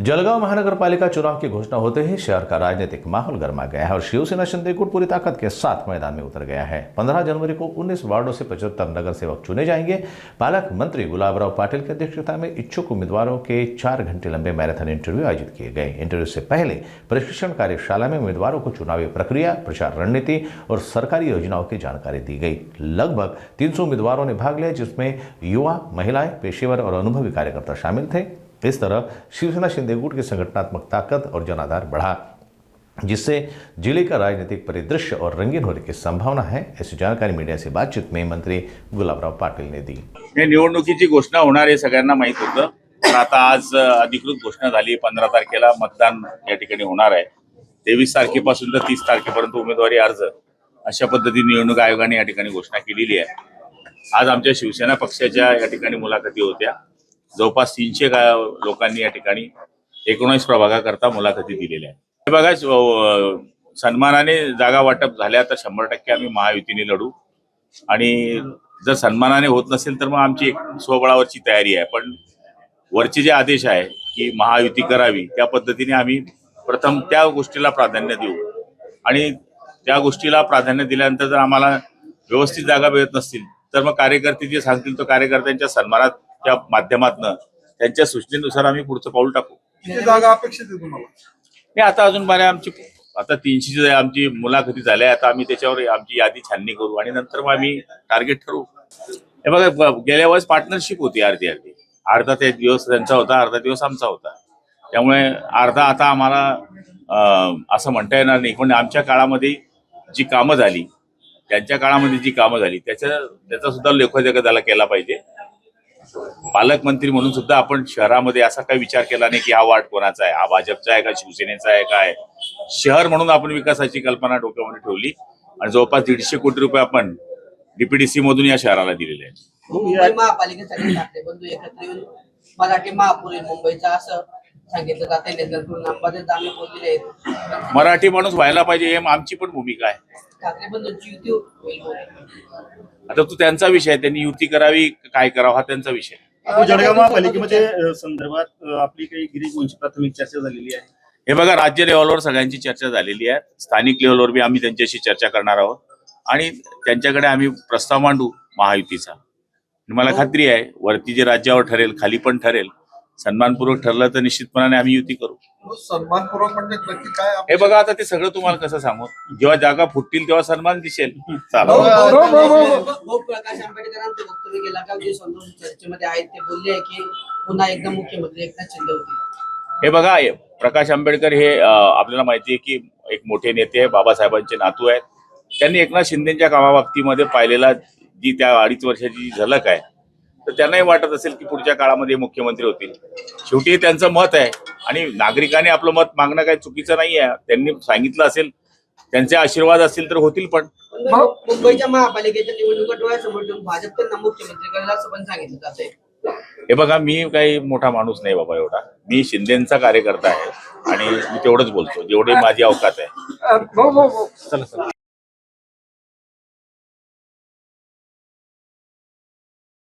जलगांव महानगरपालिका चुनाव की घोषणा होते ही शहर का राजनीतिक माहौल गर्मा गया है और शिवसेना शिंदे गुट पूरी ताकत के साथ मैदान में उतर गया है। 15 जनवरी को 19 वार्डों से 75 नगर सेवक चुने जाएंगे। पालक मंत्री गुलाबराव पाटिल की अध्यक्षता में इच्छुक उम्मीदवारों के 4 घंटे लंबे मैराथन इंटरव्यू आयोजित किए गए। इंटरव्यू से पहले प्रशिक्षण कार्यशाला में उम्मीदवारों को चुनावी प्रक्रिया, प्रचार रणनीति और सरकारी योजनाओं की जानकारी दी गई। लगभग 300 उम्मीदवारों ने भाग लिया, जिसमें युवा, महिलाएं, पेशेवर और अनुभवी कार्यकर्ता शामिल थे। इस तरह शिवसेना शिंदे गुट की संगठनात्मक ताकत और जनाधार बढ़ा, जिससे जिले का राजनीतिक परिदृश्य और रंगीन होने की संभावना है। ऐसी जानकारी मीडिया से बातचीत में मंत्री गुलाबराव पाटिल ने दी। निवडणुकीची घोषणा होणार हे सगळ्यांना माहित होतं, पण आता आज अधिकृत घोषणा झाली। 15 तारखेला मतदान या ठिकाणी होणार आहे। 23 तारखेपासून तर 30 तारखेपर्यंत उमेदवारी अर्ज अशा पद्धतीने निवडणूक आयोगाने या ठिकाणी घोषणा केलेली आहे। आज आमच्या शिवसेना पक्षाच्या या ठिकाणी मुलाखती होत्या। जवळपास 300 लोकांनी या ठिकाणी 19 प्रभागाकरता मुलाखती दिलेल्या आहेत। बघा, सन्मानाने जागा वाटप झाल्या तर 100% आम्ही महायुतीने लढू, आणि जर सन्मानाने होत नसेल तर मग आमची एक स्वबळावरची तयारी आहे। पण वरचे जे आदेश आहे की महायुती करावी, त्या पद्धतीने आम्ही प्रथम त्या गोष्टीला प्राधान्य देऊ, आणि त्या गोष्टीला प्राधान्य दिल्यानंतर जर आम्हाला व्यवस्थित जागा मिळत नसतील तर मग कार्यकर्ते जे सांगतील तो कार्यकर्त्यांच्या सन्मानाच्या माध्यमातून त्यांच्या सूचनेनुसार आम्ही पुढचं पाऊल टाकू। किती जागा अपेक्षित आहे तुम्हाला? नाही, आता अजून मला आमची आता 300 आमची मुलाखती झाल्या। आता आम्ही त्याच्यावर आमची यादी छाननी करू आणि नंतर मग आम्ही टार्गेट ठरवू। हे बघा, गेल्या वेळेस पार्टनरशिप होती अर्धी अर्धा ते दिवस त्यांचा होता, अर्धा दिवस आमचा होता। त्यामुळे अर्धा आता आम्हाला असं म्हणता येणार नाही, पण आमच्या काळामध्ये जी कामं झाली, त्यांच्या काळामध्ये जी कामं झाली त्याचा सुद्धा लेखोजोखा त्याला केला पाहिजे। पालकमंत्री म्हणून सुद्धा आपण शहरामध्ये असा काही विचार केला नाही की हा वार्ड कोणाचा आहे, हा भाजपचा आहे का शिवसेनेचा आहे काय। शहर म्हणून आपण विकासाची कल्पना डोक्यामध्ये ठेवली आणि जवळपास 150 कोटी रुपये आपण डीपीडीसी मधून या शहराला दिलेले आहेत। मुंबई महापालिकेसाठी ठाकरे बंधू एकत्र येऊन मराठी महापूर मुंबईचा असं सांगितलं जाते। नेतृत्व अंबादास दानवे बोललेले आहेत। मराठी माणूस व्हायला पाहिजे हे आमची पण भूमिका आहे। ठाकरे बंधूंची युती होईल। आता तो त्यांचा विषय आहे, त्यांनी युती करावी काय करावं हा त्यांचा विषय आहे। जळगाव महापालिकेमध्ये संदर्भात आपली काही गिरीश प्राथमिक चर्चा झालेली आहे। हे बघा, राज्य लेव्हलवर सगळ्यांची चर्चा झालेली आहे। स्थानिक लेव्हलवर बी आम्ही त्यांच्याशी चर्चा करणार आहोत आणि त्यांच्याकडे आम्ही प्रस्ताव मांडू महायुतीचा। मला खात्री आहे वरती जे राज्यावर ठरेल, खाली पण ठरेल, सन्मानपूर्वक ठरलं तर निश्चितपणाने आम्ही युती करू। सन्मानपूर्वक म्हणजे नक्की काय? हे बघा, आता ते सगळं तुम्हाला कसं सांगू, जेव्हा जागा फुटतील तेव्हा सन्मान दिसेल। प्रकाश आंबेडकरांचं वक्तव्य गेला का जे संतोष चर्चेमध्ये आहेत ते बोलले आहे की पुन्हा एकदा मुख्यमंत्री एकनाथ शिंदे होतील। हे बघा, प्रकाश आंबेडकर हे आपल्याला माहिती आहे की एक मोठे नेते आहे, बाबासाहेबांचे नातू आहेत। त्यांनी एकनाथ शिंदेच्या कामाबाबतीमध्ये पाहिलेला जी त्या 2.5 वर्षाची झलक आहे, तर त्यांनाही वाटत असेल की पुढच्या काळामध्ये मुख्यमंत्री होतील। शेवटी त्यांचं मत आहे आणि नागरिकांनी आपलं मत मागणं काही चुकीचं नाही आहे। त्यांनी सांगितलं असेल, त्यांचे आशीर्वाद असतील तर होतील। पण मुंबईच्या महापालिकेच्या निवडणुका डोळ्यासमोर ठेवून भाजप त्यांना मुख्यमंत्री करायला असं पण सांगितलं जातंय। हे बघा, मी काही मोठा माणूस नाही बाबा एवढा, मी शिंदेचा कार्यकर्ता आहे आणि मी तेवढंच बोलतो जेवढी माझी अवकात आहे। चला चला।